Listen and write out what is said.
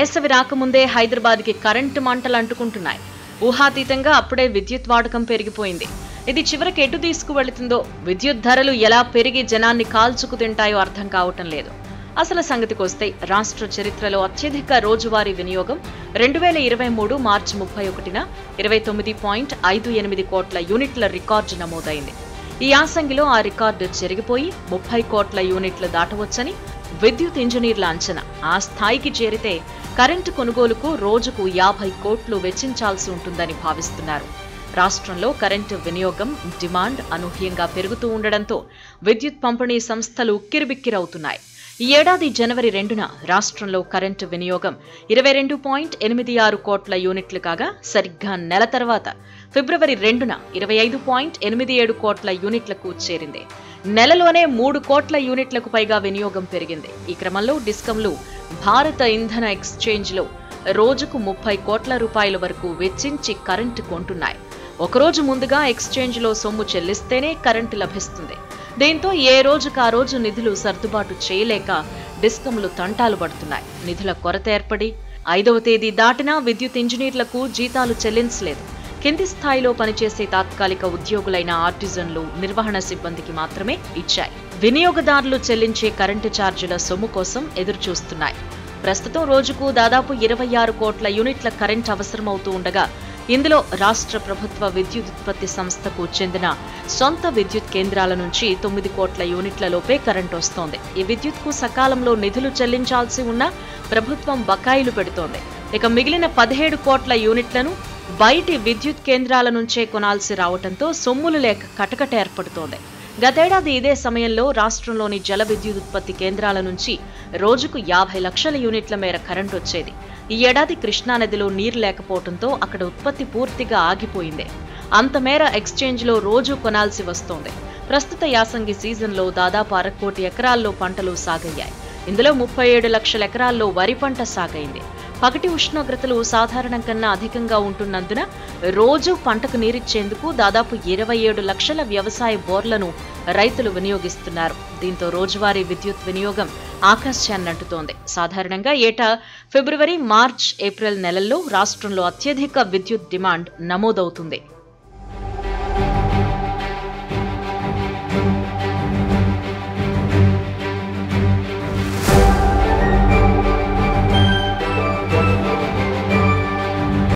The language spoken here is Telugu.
వేసవి రాకముందే హైదరాబాద్కి కరెంటు మంటలు అంటుకుంటున్నాయి. ఊహాతీతంగా అప్పుడే విద్యుత్ వాడకం పెరిగిపోయింది. ఇది చివరికి ఎటు తీసుకువెళుతుందో, విద్యుత్ ధరలు ఎలా పెరిగి జనాన్ని కాల్చుకు తింటాయో అర్థం కావటం లేదు. అసలు సంగతికొస్తే రాష్ట్ర చరిత్రలో అత్యధిక రోజువారీ వినియోగం 2023 మార్చి 31న 29.58 కోట్ల యూనిట్ల రికార్డు నమోదైంది. ఈ యాసంగిలో ఆ రికార్డు చెరిగిపోయి 30 కోట్ల యూనిట్లు దాటవచ్చని విద్యుత్ ఇంజనీర్ల అంచనా. ఆ స్థాయికి చేరితే కరెంటు కొనుగోలుకు రోజుకు 50 కోట్లు వెచ్చించాల్సి ఉంటుందని భావిస్తున్నారు. రాష్ట్రంలో కరెంటు వినియోగం, డిమాండ్ అనూహ్యంగా పెరుగుతూ ఉండడంతో విద్యుత్ పంపిణీ సంస్థలు ఉక్కిరిబిక్కిరవుతున్నాయి. ఈ ఏడాది జనవరి 2న రాష్ట్రంలో కరెంటు వినియోగం 22.86 కోట్ల యూనిట్లు కాగా, సరిగ్గా నెల తర్వాత ఫిబ్రవరి 2న 25.87 కోట్ల యూనిట్లకు చేరింది. నెలలోనే 3 కోట్ల యూనిట్లకు పైగా వినియోగం పెరిగింది. ఈ క్రమంలో డిస్కంలు భారత ఇంధన ఎక్స్చేంజ్లో రోజుకు 30 కోట్ల రూపాయల వరకు వెచ్చించి కరెంటు కొంటున్నాయి. ఒకరోజు ముందుగా ఎక్స్చేంజ్లో సొమ్ము చెల్లిస్తేనే కరెంటు లభిస్తుంది. దీంతో ఏ రోజుకు ఆ రోజు నిధులు సర్దుబాటు చేయలేక డిస్కంలు తంటాలు పడుతున్నాయి. నిధుల కొరత ఏర్పడి 5వ తేదీ దాటినా విద్యుత్ ఇంజనీర్లకు జీతాలు చెల్లించలేదు. కింది స్థాయిలో పనిచేసే తాత్కాలిక ఉద్యోగులైన ఆర్టిజన్లు, నిర్వహణ సిబ్బందికి మాత్రమే ఇచ్చాయి. వినియోగదారులు చెల్లించే కరెంటు ఛార్జీల సొమ్ము కోసం ఎదురుచూస్తున్నాయి. ప్రస్తుతం రోజుకు దాదాపు 26 కోట్ల యూనిట్ల కరెంటు అవసరమవుతూ ఉండగా, ఇందులో రాష్ట్ర ప్రభుత్వ విద్యుత్ ఉత్పత్తి సంస్థకు చెందిన సొంత విద్యుత్ కేంద్రాల నుంచి 9 కోట్ల యూనిట్ల లోపే కరెంటు వస్తోంది. ఈ విద్యుత్కు సకాలంలో నిధులు చెల్లించాల్సి ఉన్నా ప్రభుత్వం బకాయిలు పెడుతోంది. ఇక మిగిలిన 17 కోట్ల యూనిట్లను బయటి విద్యుత్ కేంద్రాల నుంచే కొనాల్సి రావడంతో సొమ్ములు లేక కటకట ఏర్పడుతోంది. గతేడాది ఇదే సమయంలో రాష్ట్రంలోని జల విద్యుత్ ఉత్పత్తి కేంద్రాల నుంచి రోజుకు 50 లక్షల యూనిట్ల మేర కరెంటు వచ్చేది. ఈ ఏడాది కృష్ణానదిలో నీరు లేకపోవడంతో అక్కడ ఉత్పత్తి పూర్తిగా ఆగిపోయింది. అంతమేర ఎక్స్చేంజ్లో రోజు కొనాల్సి వస్తోంది. ప్రస్తుత యాసంగి సీజన్లో దాదాపు 1/2 కోటి ఎకరాల్లో పంటలు సాగయ్యాయి. ఇందులో 37 లక్షల ఎకరాల్లో వరి పంట సాగైంది. పగటి ఉష్ణోగ్రతలు సాధారణం కన్నా అధికంగా ఉంటున్నందున రోజు పంటకు నీరిచ్చేందుకు దాదాపు 27 లక్షల వ్యవసాయ బోర్లను రైతులు వినియోగిస్తున్నారు. దీంతో రోజువారీ విద్యుత్ వినియోగం ఆకాశాన్నంటుతోంది. సాధారణంగా ఏటా ఫిబ్రవరి, మార్చ్, ఏప్రిల్ నెలల్లో రాష్ట్రంలో అత్యధిక విద్యుత్ డిమాండ్ నమోదవుతుంది.